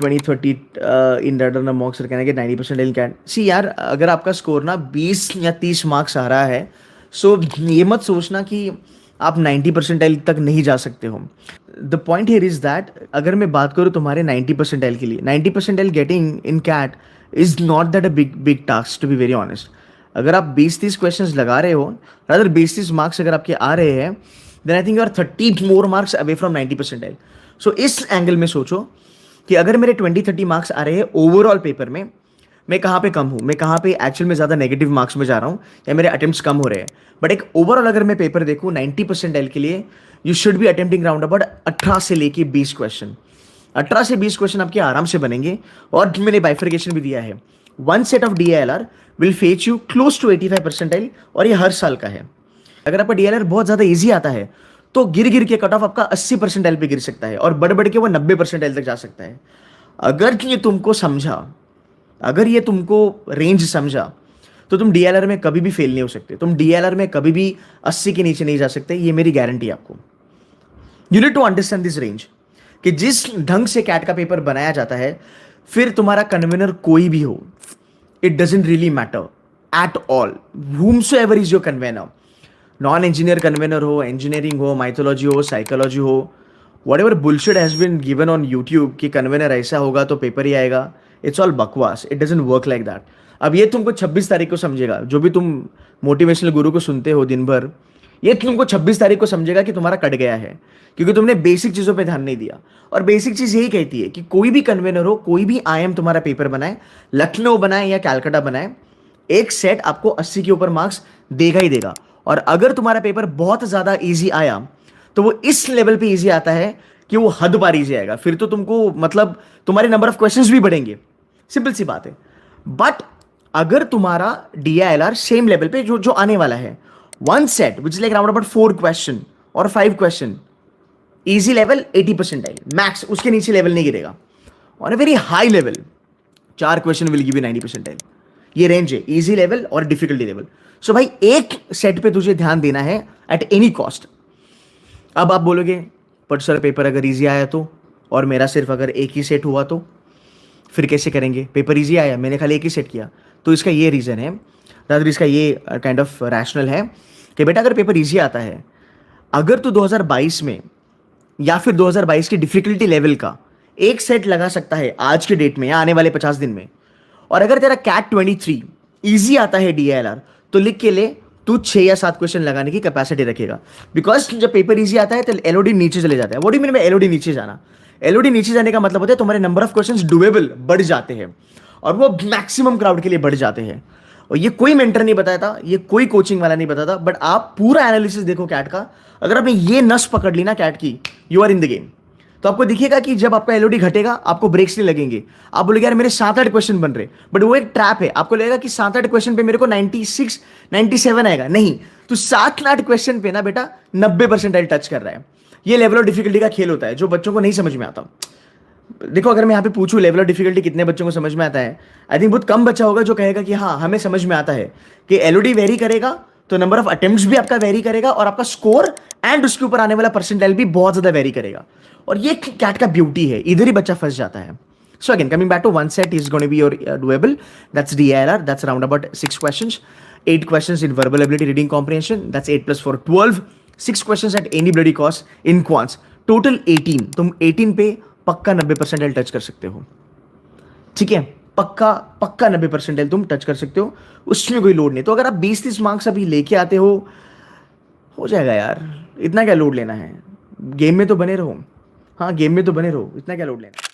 20-30 in random मॉक्स कहना कि 90% इन cat C यार, अगर आपका स्कोर ना 20 या 30 मार्क्स आ रहा है, सो ये मत सोचना कि आप 90% तक नहीं जा सकते हो. The point here is that अगर मैं बात करूँ तुम्हारे 90% के लिए, 90% getting in CAT is not that a big big task to be very honest. अगर आप 20-30 क्वेश्चंस लगा रहे हो, अगर 20-30 मार्क्स अगर आपके आ रहे हैं, then I think you are 30 more marks away from 90%. So इस एंगल में सोचो कि अगर मेरे 20-30 मार्क्स आ रहे हैं ओवरऑल पेपर में, मैं कहाँ पे कम हूँ, मैं कहाँ पे एक्चुअल में ज़्यादा नेगेटिव मार्क्स में जा रहा हूँ, या मेरे अटेम्प्ट्स कम हो रहे हैं. बट एक ओवरऑल अगर मैं पेपर देखूँ 90% के लिए, you should be attempting round about 18 से लेके 20 क्वेश्चन. 18 से 20 क्वेश्चन आपके आराम से बनेंगे. और मैंने बाइफर्केशन भी दिया है. One set of DILR will fetch you close to 85%, और ये हर साल का है. अगर आपका DILR बहुत ज़्यादा ईजी आता है तो गिर गिर के कट ऑफ आपका 80% पे गिर सकता है, और बढ़ बढ़ के वो 90% तक जा सकता है. अगर ये तुमको समझा, अगर ये तुमको रेंज समझा, तो तुम DILR में कभी भी फेल नहीं हो सकते. तुम DILR में कभी भी 80 के नीचे नहीं जा सकते. ये मेरी गारंटी है आपको. You need to understand this range कि जिस ढंग से कैट का पेपर बनाया जाता है, फिर तुम्हारा कन्वेनर कोई भी हो, it doesn't really matter at all. whomsoever is your convener, non engineer convener हो, इंजीनियरिंग हो, माइथोलॉजी हो, साइकोलॉजी हो, what ever bullshit has been given on YouTube कि कन्वेनर ऐसा होगा तो पेपर ही आएगा, इट्स ऑल बकवास. It doesn't work like that. अब ये तुमको 26 तारीख को समझेगा. जो भी तुम मोटिवेशनल गुरु को सुनते हो दिन भर, ये तुमको 26 तारीख को समझेगा कि तुम्हारा कट गया है, क्योंकि तुमने बेसिक चीज़ों पे ध्यान नहीं दिया. और बेसिक चीज़ यही कहती है कि कोई भी कन्वेनर हो, कोई भी IIM तुम्हारा पेपर बनाए, लखनऊ बनाए या कैलकाटा बनाए, एक सेट आपको 80 के ऊपर मार्क्स देगा ही देगा. और अगर तुम्हारा पेपर बहुत ज़्यादा ईजी आया, तो वो इस लेवल पे ईजी आता है कि वो हद बार ईजी आएगा. फिर तो तुमको मतलब तुम्हारे नंबर ऑफ क्वेश्चंस भी बढ़ेंगे. सिंपल सी बात है. बट अगर तुम्हारा DILR सेम लेवल पे जो आने वाला है, one set which is like around about 4 question और 5 क्वेश्चन, इजी लेवल 80% मैक्स, उसके नीचे लेवल नहीं गिरेगा. On a very high level 4 question will give you 90%. ये रेंज है इजी लेवल और डिफिकल्टी लेवल. सो भाई एक सेट पे तुझे ध्यान देना है एट एनी कॉस्ट. अब आप बोलोगे पर सर पेपर अगर इजी आया तो, और मेरा सिर्फ अगर एक ही सेट हुआ तो फिर कैसे करेंगे? पेपर इजी आया, मैंने खाली एक ही सेट किया. तो इसका ये रीज़न है, रादर इसका ये काइंड ऑफ रैशनल है कि बेटा अगर पेपर इजी आता है, अगर तू 2022 में या फिर 2022 की डिफिकल्टी लेवल का एक सेट लगा सकता है आज के डेट में या आने वाले 50 दिन में, और अगर तेरा कैट 23 इजी आता है DILR, तो लिख के ले, तू 6 या 7 क्वेश्चन लगाने की कैपेसिटी रखेगा. बिकॉज जब पेपर इजी आता है तो LOD नीचे चले जाता है. What do you mean by LOD नीचे जाना? LOD नीचे जाने का मतलब होता है तुम्हारे नंबर ऑफ क्वेश्चंस डुएबल बढ़ जाते हैं, और वो मैक्सिमम क्राउड के लिए बढ़ जाते हैं. और ये कोई मेंटर नहीं बताया था, ये कोई कोचिंग वाला नहीं बताता. बट आप पूरा एनालिसिस देखो कैट का. अगर आपने ये नस पकड़ ली ना कैट की, you are in the game. तो आपको दिखेगा कि जब आपका LOD घटेगा, आपको ब्रेक्स नहीं लगेंगे. आप बोलेगे यार मेरे 7-8 क्वेश्चन बन रहे, बट वो एक ट्रैप है. आपको लगेगा कि 7-8 क्वेश्चन पे मेरे को 96 97 आएगा. नहीं, तो 7-8 क्वेश्चन पे ना बेटा 90% टच कर रहा है. ये लेवल ऑफ डिफिकल्टी का खेल होता है जो बच्चों को नहीं समझ में आता. देखो अगर मैं यहाँ पे पूछूं लेवल ऑफ डिफिकल्टी कितने बच्चों को समझ में आता है, आई थिंक बहुत कम बच्चा होगा जो कहेगा कि हाँ हमें समझ में आता है कि LOD वेरी करेगा तो नंबर ऑफ अटेम्प्ट्स भी आपका वेरी करेगा, और आपका स्कोर एंड उसके ऊपर आने वाला परसेंटाइल भी बहुत ज्यादा वेरी करेगा. और ये कैट का ब्यूटी है, इधर ही बच्चा फंस जाता है. So again, coming back to one set is going to be your doable. That's DILR. That's around about 6 questions. 8 questions in verbal ability, reading comprehension. That's 8 plus 4, 12. 6 questions at any bloody cost in quants. Total 18. तुम 18 पे पक्का 90% touch कर सकते हो. ठीक है, पक्का 90% तुम टच कर सकते हो, उसमें कोई लोड नहीं. तो अगर आप 20-30 मार्क्स अभी लेके आते हो जाएगा यार. इतना क्या लोड लेना है? गेम में तो बने रहो. हाँ, गेम में तो बने रहो, इतना क्या लोड लेना है.